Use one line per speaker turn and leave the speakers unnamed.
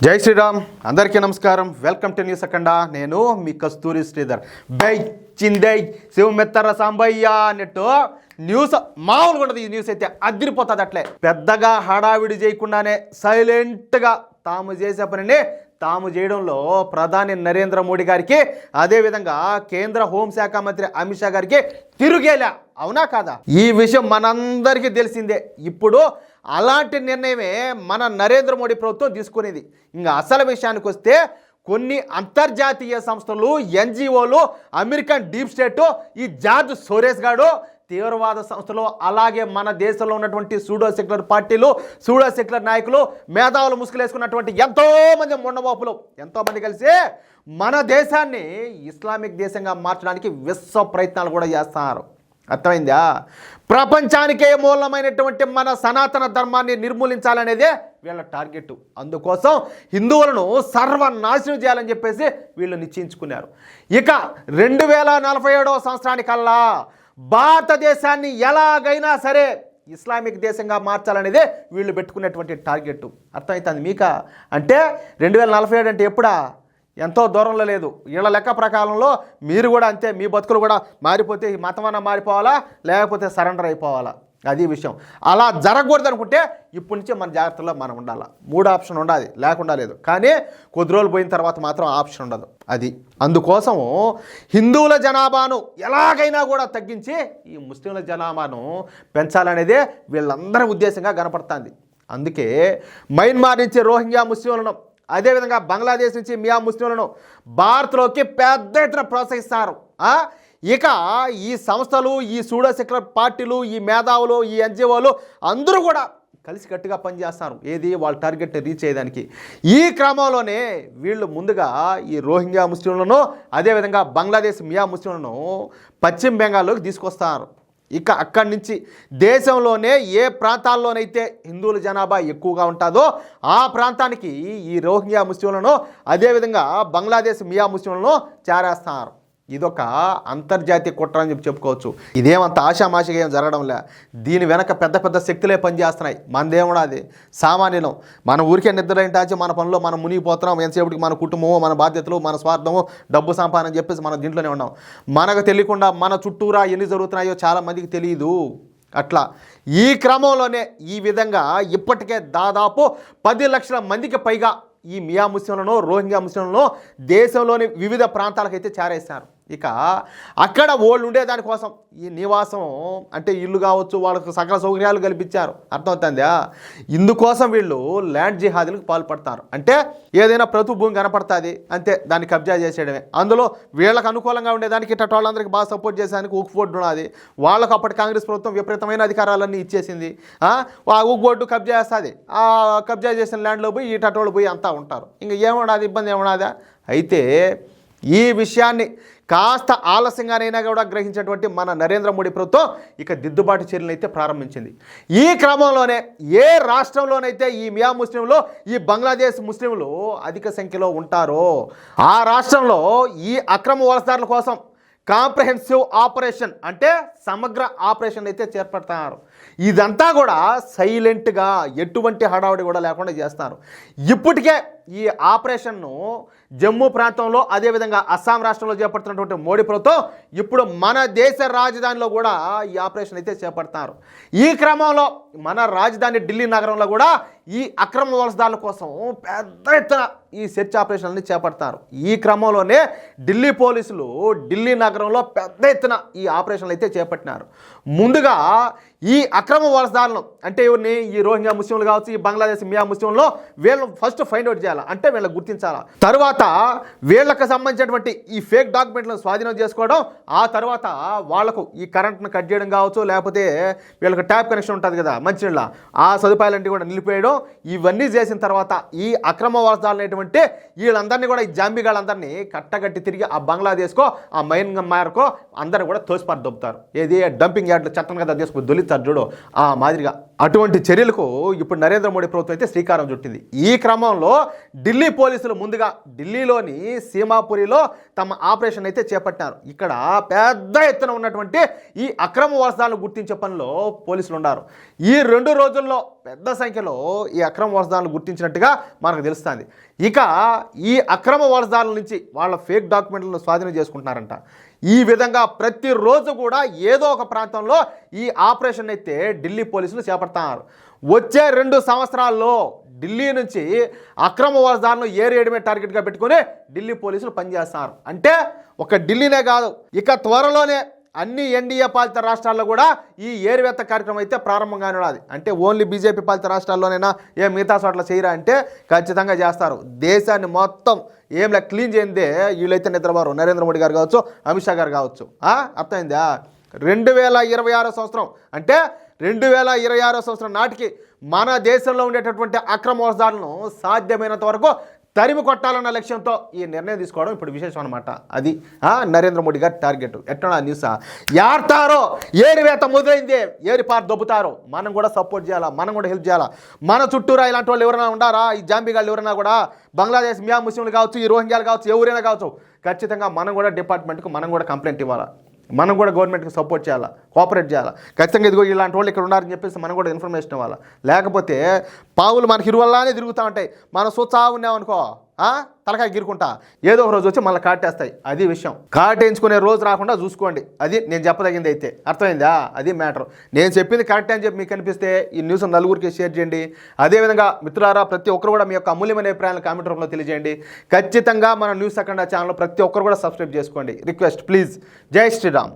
జై శ్రీరామ్, అందరికీ నమస్కారం. వెల్కమ్ టు న్యూస్ అఖండ. నేను మీ కస్తూరి శ్రీధర్. బై చిందై శివమెత్తర సాంబయ్య అన్నట్టు న్యూస్ మామూలుగా ఉండదు. ఈ న్యూస్ అయితే అదిరిపోతుంది. అట్లే పెద్దగా హడావిడి చేయకుండానే సైలెంట్గా తాము చేసే పనిని తాము చేయడంలో ప్రధాని నరేంద్ర మోడీ గారికి, అదేవిధంగా కేంద్ర హోంశాఖ మంత్రి అమిత్ షా గారికి తిరుగేలా, అవునా కాదా? ఈ విషయం మనందరికీ తెలిసిందే. ఇప్పుడు అలాంటి నిర్ణయమే మన నరేంద్ర మోడీ ప్రభుత్వం తీసుకునేది. ఇంకా అసలు విషయానికి వస్తే కొన్ని అంతర్జాతీయ సంస్థలు, ఎన్జిఓలు, అమెరికన్ డీప్ స్టేట్, ఈ జార్జ్ సోరేస్ గాడు, తీవ్రవాద సంస్థలు, అలాగే మన దేశంలో ఉన్నటువంటి సూడో సెక్యులర్ పార్టీలు, సూడో సెక్యులర్ నాయకులు, మేధావులు ముసుగులేసుకున్నటువంటి ఎంతోమంది మొండబాపులు, ఎంతోమంది కలిసి మన దేశాన్ని ఇస్లామిక్ దేశంగా మార్చడానికి విశ్వ ప్రయత్నాలు కూడా చేస్తున్నారు. అర్థమైందా? ప్రపంచానికే మూలమైనటువంటి మన సనాతన ధర్మాన్ని నిర్మూలించాలనేదే వీళ్ళ టార్గెట్. అందుకోసం హిందువులను సర్వనాశనం చేయాలని చెప్పేసి వీళ్ళు నిశ్చయించుకున్నారు. ఇక 2047వ సంవత్సరానికల్లా భారతదేశాన్ని ఎలాగైనా సరే ఇస్లామిక్ దేశంగా మార్చాలనేదే వీళ్ళు పెట్టుకునేటువంటి టార్గెట్. అర్థమవుతుంది మీక? అంటే 2047 అంటే ఎప్పుడా? ఎంతో దూరంలో లేదు. వీళ్ళ లెక్క ప్రకారంలో మీరు కూడా అంతే. మీ బతుకులు కూడా మారిపోతే ఈ మతమన్నా మారిపోవాలా, లేకపోతే సరెండర్ అయిపోవాలా. అది విషయం. అలా జరగకూడదు అనుకుంటే ఇప్పటి నుంచే మన జాగ్రత్తలో మనం ఉండాలి. 3 ఆప్షన్ ఉండాలి, లేకుండా లేదు. కానీ కొద్ది రోజులు పోయిన తర్వాత మాత్రం ఆప్షన్ ఉండదు. అది అందుకోసము హిందువుల జనాభాను ఎలాగైనా కూడా తగ్గించి ఈ ముస్లింల జనాభాను పెంచాలనేదే వీళ్ళందరి ఉద్దేశంగా కనపడుతుంది. అందుకే మయన్మార్ నుంచి రోహింగ్యా ముస్లింలను, అదేవిధంగా బంగ్లాదేశ్ నుంచి మియా ముస్లింలను భారత్లోకి పెద్ద ఎత్తున ప్రోత్సహిస్తారు. ఇక ఈ సంస్థలు, ఈ సూడో సెక్యులర్ పార్టీలు, ఈ మేధావులు, ఈ ఎన్జిఓలు అందరూ కూడా కలిసి గట్టిగా పనిచేస్తారు. ఏది? వాళ్ళ టార్గెట్ రీచ్ అయ్యేదానికి. ఈ క్రమంలోనే వీళ్ళు ముందుగా ఈ రోహింగ్యా ముస్లింలను, అదేవిధంగా బంగ్లాదేశ్ మియా ముస్లింలను పశ్చిమ బెంగాల్లోకి తీసుకొస్తారు. ఇక అక్కడి నుంచి దేశంలోనే ఏ ప్రాంతాల్లోనైతే హిందువుల జనాభా ఎక్కువగా ఉంటుందో ఆ ప్రాంతానికి ఈ రోహింగ్యా ముస్లింలను, అదేవిధంగా బంగ్లాదేశ్ మియా ముస్లింలను చేరేస్తున్నారు. ఇదొక అంతర్జాతీయ కుట్ర అని చెప్పుకోవచ్చు. ఇదేమంత ఆషామాషిగా ఏం జరగడంలే. దీని వెనక పెద్ద పెద్ద శక్తులే పనిచేస్తున్నాయి. మనదేమన్నా అది సామాన్యం. మన ఊరికే నిద్రలేంటాచి మన పనిలో మనం మునిగిపోతున్నాం. ఎంతసేపటికి మన కుటుంబము, మన బాధ్యతలు, మన స్వార్థము, డబ్బు సంపాదన చెప్పేసి మనం దీంట్లోనే ఉన్నాం. మనకు తెలియకుండా మన చుట్టూరా ఎన్ని జరుగుతున్నాయో చాలామందికి తెలియదు. అట్లా ఈ క్రమంలోనే ఈ విధంగా ఇప్పటికే దాదాపు 10 లక్షల మందికి పైగా ఈ మియా ముస్లింలను, రోహింగ్యా ముస్లింలను దేశంలోని వివిధ ప్రాంతాలకైతే చేరేస్తారు. ఇక అక్కడ వాళ్ళు ఉండేదానికోసం ఈ నివాసం అంటే ఇల్లు కావచ్చు, వాళ్ళకు సకల సౌకర్యాలు కల్పించారు. అర్థమవుతుందా? ఇందుకోసం వీళ్ళు ల్యాండ్ జిహాదీలకు పాల్పడతారు. అంటే ఏదైనా ప్రభుత్వ భూమి కనపడుతుంది అంతే, దాన్ని కబ్జా చేసేయడమే. అందులో వీళ్ళకి అనుకూలంగా ఉండేదానికి ఇట్ట వాళ్ళందరికీ బాగా సపోర్ట్ చేసేదానికి ఉక్ బోర్డు ఉన్నది. వాళ్ళకు అప్పటి కాంగ్రెస్ ప్రభుత్వం విపరీతమైన అధికారాలన్నీ ఇచ్చేసింది. ఆ ఉక్ బోర్డు కబ్జా చేస్తుంది. ఆ కబ్జా చేసిన ల్యాండ్లో పోయి ఈ టటోళ్ళు పోయి అంతా ఉంటారు. ఇంకా ఏమన్నది? ఇబ్బంది ఏమన్నదా? అయితే ఈ విషయాన్ని కాస్త ఆలస్యంగానైనా కూడా గ్రహించినటువంటి మన నరేంద్ర మోడీ ప్రభుత్వం ఇక దిద్దుబాటు చర్యలను అయితే ప్రారంభించింది. ఈ క్రమంలోనే ఏ రాష్ట్రంలోనైతే ఈ మియా ముస్లింలు, ఈ బంగ్లాదేశ్ ముస్లింలు అధిక సంఖ్యలో ఉంటారో ఆ రాష్ట్రంలో ఈ అక్రమ వలసదారుల కోసం కాంప్రహెన్సివ్ ఆపరేషన్ అంటే సమగ్ర ఆపరేషన్ అయితే చేపడతారు. ఇదంతా కూడా సైలెంట్గా ఎటువంటి హడావుడి కూడా లేకుండా చేస్తారు. ఇప్పటికే ఈ ఆపరేషన్ను జమ్మూ ప్రాంతంలో, అదేవిధంగా అస్సాం రాష్ట్రంలో చేపడుతున్నటువంటి మోడీ ప్రభుత్వం ఇప్పుడు మన దేశ రాజధానిలో కూడా ఈ ఆపరేషన్ అయితే చేపడతారు. ఈ క్రమంలో మన రాజధాని ఢిల్లీ నగరంలో కూడా ఈ అక్రమ వలసదారుల కోసం పెద్ద ఎత్తున ఈ సెర్చ్ ఆపరేషన్లని చేపడతారు. ఈ క్రమంలోనే ఢిల్లీ పోలీసులు ఢిల్లీ నగరంలో పెద్ద ఎత్తున ఈ ఆపరేషన్లు అయితే చేపట్టినారు. ముందుగా ఈ అక్రమ వలసదారులను అంటే ఎవరిని? ఈ రోహింగ్యా ముస్లింలు కావచ్చు, ఈ బంగ్లాదేశ్ మియా ముస్లింలు, వీళ్ళని ఫస్ట్ ఫైండ్ అవుట్ చేయాలి. అంటే వీళ్ళని గుర్తించాలా. తర్వాత వీళ్ళకి సంబంధించినటువంటి ఈ ఫేక్ డాక్యుమెంట్లను స్వాధీనం చేసుకోవడం, ఆ తర్వాత వాళ్లకు ఈ కరెంట్ను కట్ చేయడం కావచ్చు, లేకపోతే వీళ్ళకి ట్యాప్ కనెక్షన్ ఉంటుంది కదా మంచినీళ్ళ, ఆ సదుపాయాలన్నీ కూడా నిలిపేయడం. ఇవన్నీ చేసిన తర్వాత ఈ అక్రమ వలసదారులు అనేటువంటి వీళ్ళందరినీ కూడా, ఈ జాంబీగాళ్ళందరినీ కట్టగట్టి తిరిగి ఆ బంగ్లాదేశ్కో, ఆ మయన్మార్కో అందరూ కూడా తోసిపారు దొబ్బుతారు. ఏది? డంపింగ్ యార్డ్లో చట్టం కదా తీసుకుని దొలితారు. చూపిస్తారు చూడు ఆ మాదిరిగా అటువంటి చర్యలకు ఇప్పుడు నరేంద్ర మోడీ ప్రభుత్వం అయితే శ్రీకారం చుట్టింది. ఈ క్రమంలో ఢిల్లీ పోలీసులు ముందుగా ఢిల్లీలోని సీమాపురిలో తమ ఆపరేషన్ అయితే చేపట్టినారు. ఇక్కడ పెద్ద ఎత్తున ఉన్నటువంటి ఈ అక్రమ వలసదారులను గుర్తించే పనిలో పోలీసులు ఉన్నారు. ఈ 2 రోజుల్లో పెద్ద సంఖ్యలో ఈ అక్రమ వలసదారులను గుర్తించినట్టుగా మనకు తెలుస్తుంది. ఇక ఈ అక్రమ వలసదారుల నుంచి వాళ్ళ ఫేక్ డాక్యుమెంట్లను స్వాధీనం చేసుకుంటున్నారంట. ఈ విధంగా ప్రతిరోజు కూడా ఏదో ఒక ప్రాంతంలో ఈ ఆపరేషన్ అయితే ఢిల్లీ పోలీసులు చేపడతారు. వచ్చే 2 సంవత్సరాల్లో ఢిల్లీ నుంచి అక్రమ వలసదారులను ఏరియడమే టార్గెట్గా పెట్టుకొని ఢిల్లీ పోలీసులు పనిచేస్తున్నారు. అంటే ఒక ఢిల్లీనే కాదు, ఇక త్వరలోనే అన్ని ఎన్డీఏ పాలిత రాష్ట్రాల్లో కూడా ఈ ఏరువేత్త కార్యక్రమం అయితే ప్రారంభంగానే ఉన్నది. అంటే ఓన్లీ బీజేపీ పాలిత రాష్ట్రాల్లోనైనా మిగతా చోట్ల చేయరా అంటే ఖచ్చితంగా చేస్తారు. దేశాన్ని మొత్తం ఏంలా క్లీన్ చేయందే వీళ్ళైతే నిద్రపోరు. నరేంద్ర మోడీ గారు కావచ్చు, అమిత్ షా గారు కావచ్చు. అర్థమైందా? 2026 సంవత్సరం అంటే 2026 సంవత్సరం నాటికి మన దేశంలో ఉండేటటువంటి అక్రమ వలసదారులను సాధ్యమైనంత వరకు తరిమి కొట్టాలన్న లక్ష్యంతో ఈ నిర్ణయం తీసుకోవడం ఇప్పుడు విశేషం అనమాట. అది నరేంద్ర మోడీ గారి టార్గెట్. ఎట్లా న్యూస్ యార్తారో ఏరివేత మొదలైంది, ఏరిపారు దొబ్బుతారో మనం కూడా సపోర్ట్ చేయాలా, మనం కూడా హెల్ప్ చేయాలా. మన చుట్టూరా ఇలాంటి వాళ్ళు ఎవరైనా ఉండారా, ఈ జాంబీగాళ్ళు ఎవరైనా కూడా బంగ్లాదేశ్ మియా ముస్లింలు కావచ్చు, ఈ రోహింగ్యాలు కావచ్చు, ఎవరైనా కావచ్చు, ఖచ్చితంగా మనం కూడా డిపార్ట్మెంట్కు మనం కూడా కంప్లైంట్ ఇవ్వాలా, మనం కూడా గవర్నమెంట్కి సపోర్ట్ చేయాలా, కోఆపరేట్ చేయాలా. ఖచ్చితంగా ఇదిగో ఇలాంటి వాళ్ళు ఇక్కడ ఉన్నారని చెప్పేసి మనం కూడా ఇన్ఫర్మేషన్ ఇవ్వాలి. లేకపోతే పావులు మనకి ఇరువల్లానే తిరుగుతూ ఉంటాయి. మనం చూస్తా ఉన్నామనుకో తలకాయ గిరుకుంటా ఏదో ఒక రోజు వచ్చి మళ్ళీ కాటేస్తాయి. అది విషయం. కాటేయించుకునే రోజు రాకుండా చూసుకోండి. అది నేను చెప్పదగింది అయితే. అర్థమైందా? అది మ్యాటర్. నేను చెప్పింది కరెక్ట్ అని చెప్పి మీకు అనిపిస్తే ఈ న్యూస్ నలుగురికి షేర్ చేయండి. అదేవిధంగా మిత్రులారా, ప్రతి ఒక్కరు కూడా మీ యొక్క అమూల్యమైన అభిప్రాయాలను కామెంట్ రూపంలో తెలియజేయండి. ఖచ్చితంగా మన న్యూస్ అఖండ ఛానల్ ప్రతి ఒక్కరు కూడా సబ్స్క్రైబ్ చేసుకోండి. Request please. జై శ్రీరామ్.